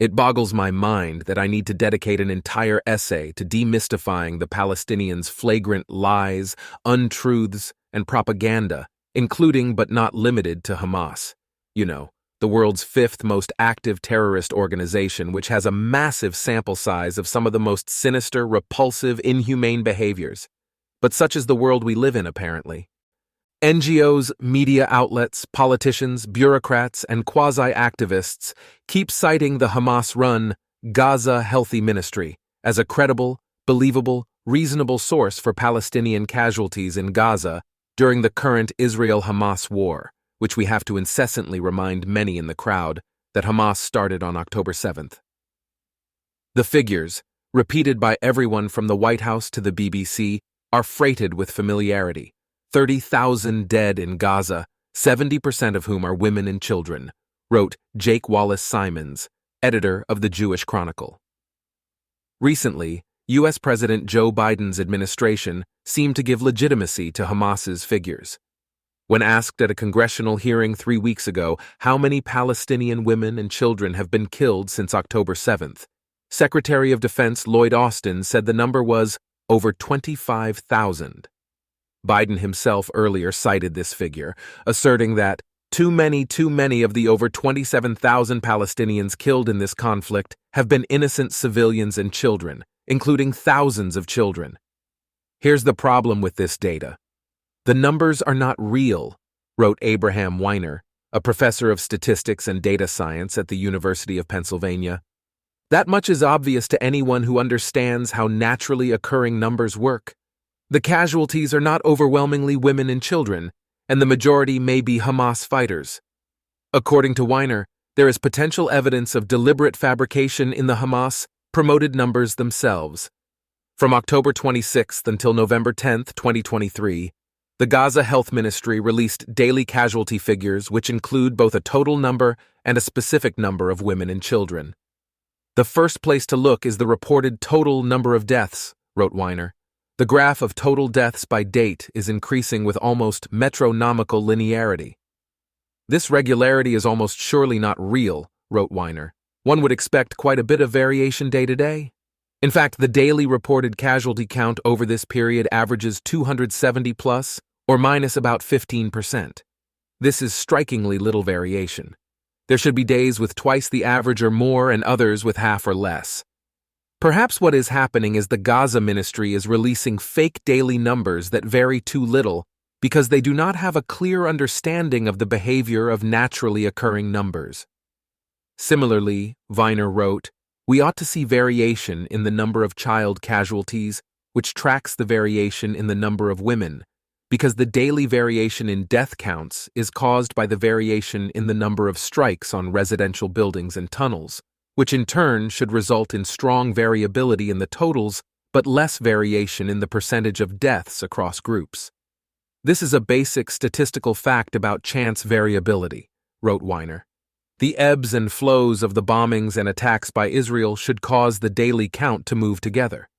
It boggles my mind that I need to dedicate an entire essay to demystifying the Palestinians' flagrant lies, untruths, and propaganda, including but not limited to Hamas. You know, the world's fifth most active terrorist organization, which has a massive sample size of some of the most sinister, repulsive, inhumane behaviors. But such is the world we live in, apparently. NGOs, media outlets, politicians, bureaucrats, and quasi-activists keep citing the Hamas-run Gaza Healthy Ministry as a credible, believable, reasonable source for Palestinian casualties in Gaza during the current Israel-Hamas war, which we have to incessantly remind many in the crowd that Hamas started on October 7th. The figures, repeated by everyone from the White House to the BBC, are freighted with familiarity. 30,000 dead in Gaza, 70% of whom are women and children, wrote Jake Wallace Simons, editor of the Jewish Chronicle. Recently, U.S. President Joe Biden's administration seemed to give legitimacy to Hamas's figures. When asked at a congressional hearing 3 weeks ago how many Palestinian women and children have been killed since October 7th, Secretary of Defense Lloyd Austin said the number was over 25,000. Biden himself earlier cited this figure, asserting that too many of the over 27,000 Palestinians killed in this conflict have been innocent civilians and children, including thousands of children. Here's the problem with this data. The numbers are not real, wrote Abraham Weiner, a professor of statistics and data science at the University of Pennsylvania. That much is obvious to anyone who understands how naturally occurring numbers work. The casualties are not overwhelmingly women and children, and the majority may be Hamas fighters. According to Weiner, there is potential evidence of deliberate fabrication in the Hamas-promoted numbers themselves. From October 26th until November 10th, 2023, the Gaza Health Ministry released daily casualty figures which include both a total number and a specific number of women and children. The first place to look is the reported total number of deaths, wrote Weiner. The graph of total deaths by date is increasing with almost metronomical linearity. This regularity is almost surely not real, wrote Weiner. One would expect quite a bit of variation day to day. In fact, the daily reported casualty count over this period averages 270 plus, or minus about 15%. This is strikingly little variation. There should be days with twice the average or more and others with half or less. Perhaps what is happening is the Gaza Ministry is releasing fake daily numbers that vary too little because they do not have a clear understanding of the behavior of naturally occurring numbers. Similarly, Weiner wrote, we ought to see variation in the number of child casualties, which tracks the variation in the number of women, because the daily variation in death counts is caused by the variation in the number of strikes on residential buildings and tunnels, which in turn should result in strong variability in the totals but less variation in the percentage of deaths across groups. This is a basic statistical fact about chance variability, wrote Weiner. The ebbs and flows of the bombings and attacks by Israel should cause the daily count to move together.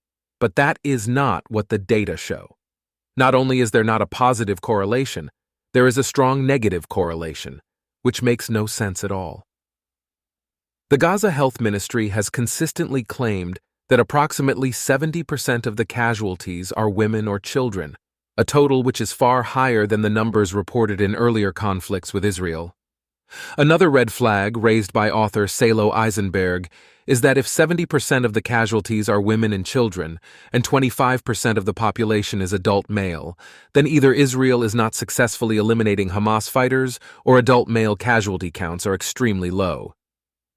But that is not what the data show. Not only is there not a positive correlation, there is a strong negative correlation, which makes no sense at all. The Gaza Health Ministry has consistently claimed that approximately 70% of the casualties are women or children, a total which is far higher than the numbers reported in earlier conflicts with Israel. Another red flag raised by author Salo Eisenberg is that if 70% of the casualties are women and children, and 25% of the population is adult male, then either Israel is not successfully eliminating Hamas fighters or adult male casualty counts are extremely low.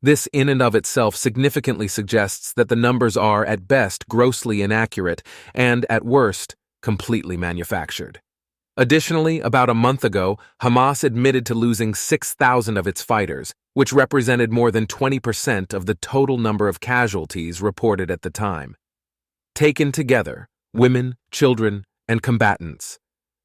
This in and of itself significantly suggests that the numbers are, at best, grossly inaccurate and, at worst, completely manufactured. Additionally, about a month ago, Hamas admitted to losing 6,000 of its fighters, which represented more than 20% of the total number of casualties reported at the time. Taken together, women, children, and combatants.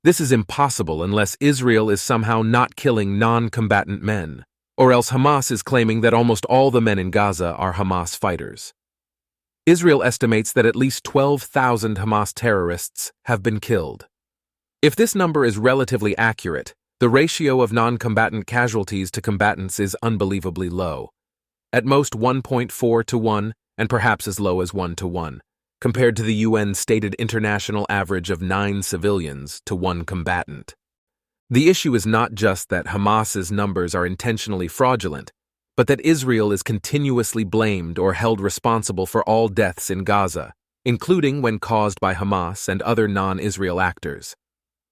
This is impossible unless Israel is somehow not killing non-combatant men, or else Hamas is claiming that almost all the men in Gaza are Hamas fighters. Israel estimates that at least 12,000 Hamas terrorists have been killed. If this number is relatively accurate, the ratio of non-combatant casualties to combatants is unbelievably low. at most 1.4 to 1 and perhaps as low as 1 to 1, compared to the UN's stated international average of 9 civilians to 1 combatant. The issue is not just that Hamas's numbers are intentionally fraudulent, but that Israel is continuously blamed or held responsible for all deaths in Gaza, including when caused by Hamas and other non-Israel actors.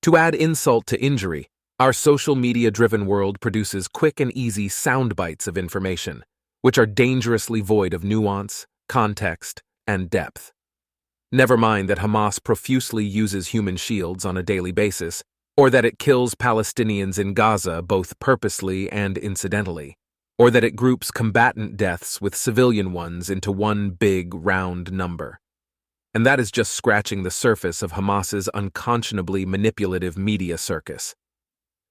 To add insult to injury, our social media-driven world produces quick and easy sound bites of information, which are dangerously void of nuance, context, and depth. Never mind that Hamas profusely uses human shields on a daily basis, or that it kills Palestinians in Gaza both purposely and incidentally, or that it groups combatant deaths with civilian ones into one big, round number. And that is just scratching the surface of Hamas's unconscionably manipulative media circus.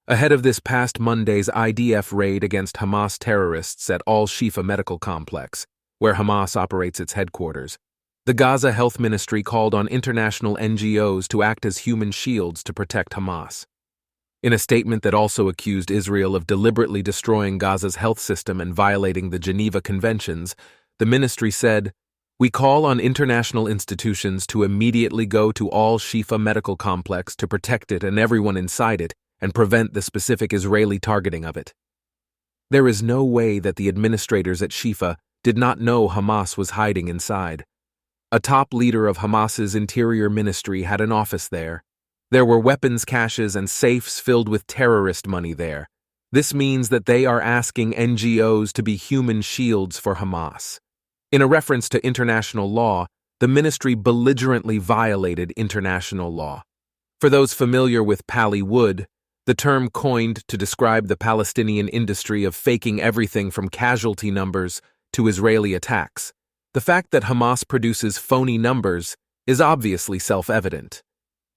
Ahead of this past Monday's IDF raid against Hamas terrorists at Al-Shifa Medical Complex, where Hamas operates its headquarters, the Gaza Health Ministry called on international NGOs to act as human shields to protect Hamas. In a statement that also accused Israel of deliberately destroying Gaza's health system and violating the Geneva Conventions, the ministry said, "We call on international institutions to immediately go to Al-Shifa Medical Complex to protect it and everyone inside it and prevent the specific Israeli targeting of it." There is no way that the administrators at Shifa did not know Hamas was hiding inside. A top leader of Hamas's interior ministry had an office there. There were weapons caches and safes filled with terrorist money there. This means that they are asking NGOs to be human shields for Hamas. In a reference to international law, the ministry belligerently violated international law. For those familiar with Pali Wood, the term coined to describe the Palestinian industry of faking everything from casualty numbers to Israeli attacks, the fact that Hamas produces phony numbers is obviously self-evident.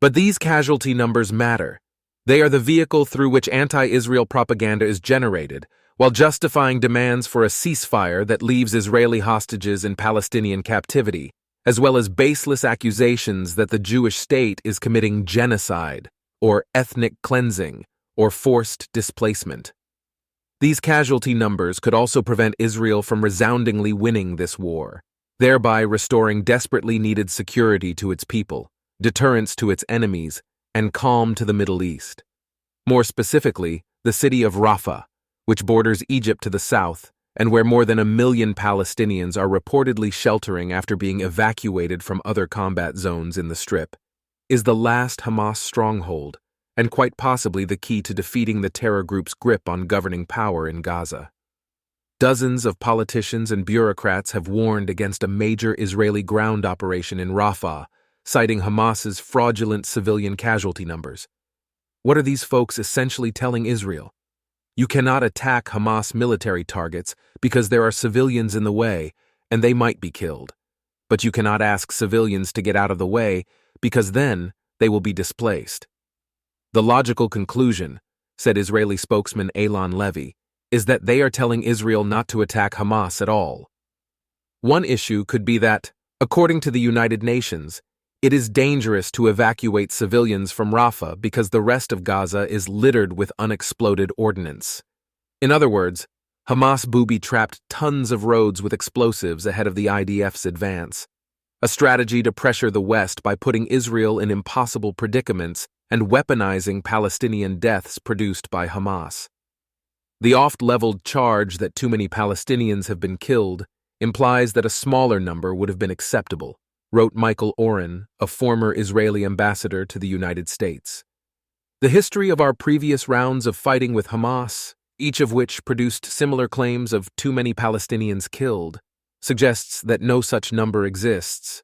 But these casualty numbers matter. They are the vehicle through which anti-Israel propaganda is generated, while justifying demands for a ceasefire that leaves Israeli hostages in Palestinian captivity, as well as baseless accusations that the Jewish state is committing genocide, or ethnic cleansing, or forced displacement. These casualty numbers could also prevent Israel from resoundingly winning this war, thereby restoring desperately needed security to its people, deterrence to its enemies, and calm to the Middle East. More specifically, the city of Rafah, which borders Egypt to the south, and where more than 1 million Palestinians are reportedly sheltering after being evacuated from other combat zones in the Strip, is the last Hamas stronghold, and quite possibly the key to defeating the terror group's grip on governing power in Gaza. Dozens of politicians and bureaucrats have warned against a major Israeli ground operation in Rafah, citing Hamas's fraudulent civilian casualty numbers. What are these folks essentially telling Israel? You cannot attack Hamas military targets because there are civilians in the way, and they might be killed. But you cannot ask civilians to get out of the way because then they will be displaced. The logical conclusion, said Israeli spokesman Eylon Levy, is that they are telling Israel not to attack Hamas at all. One issue could be that, according to the United Nations, it is dangerous to evacuate civilians from Rafah because the rest of Gaza is littered with unexploded ordnance. In other words, Hamas booby-trapped tons of roads with explosives ahead of the IDF's advance, a strategy to pressure the West by putting Israel in impossible predicaments and weaponizing Palestinian deaths produced by Hamas. The oft-leveled charge that too many Palestinians have been killed implies that a smaller number would have been acceptable, wrote Michael Oren, a former Israeli ambassador to the United States. The history of our previous rounds of fighting with Hamas, each of which produced similar claims of too many Palestinians killed, suggests that no such number exists.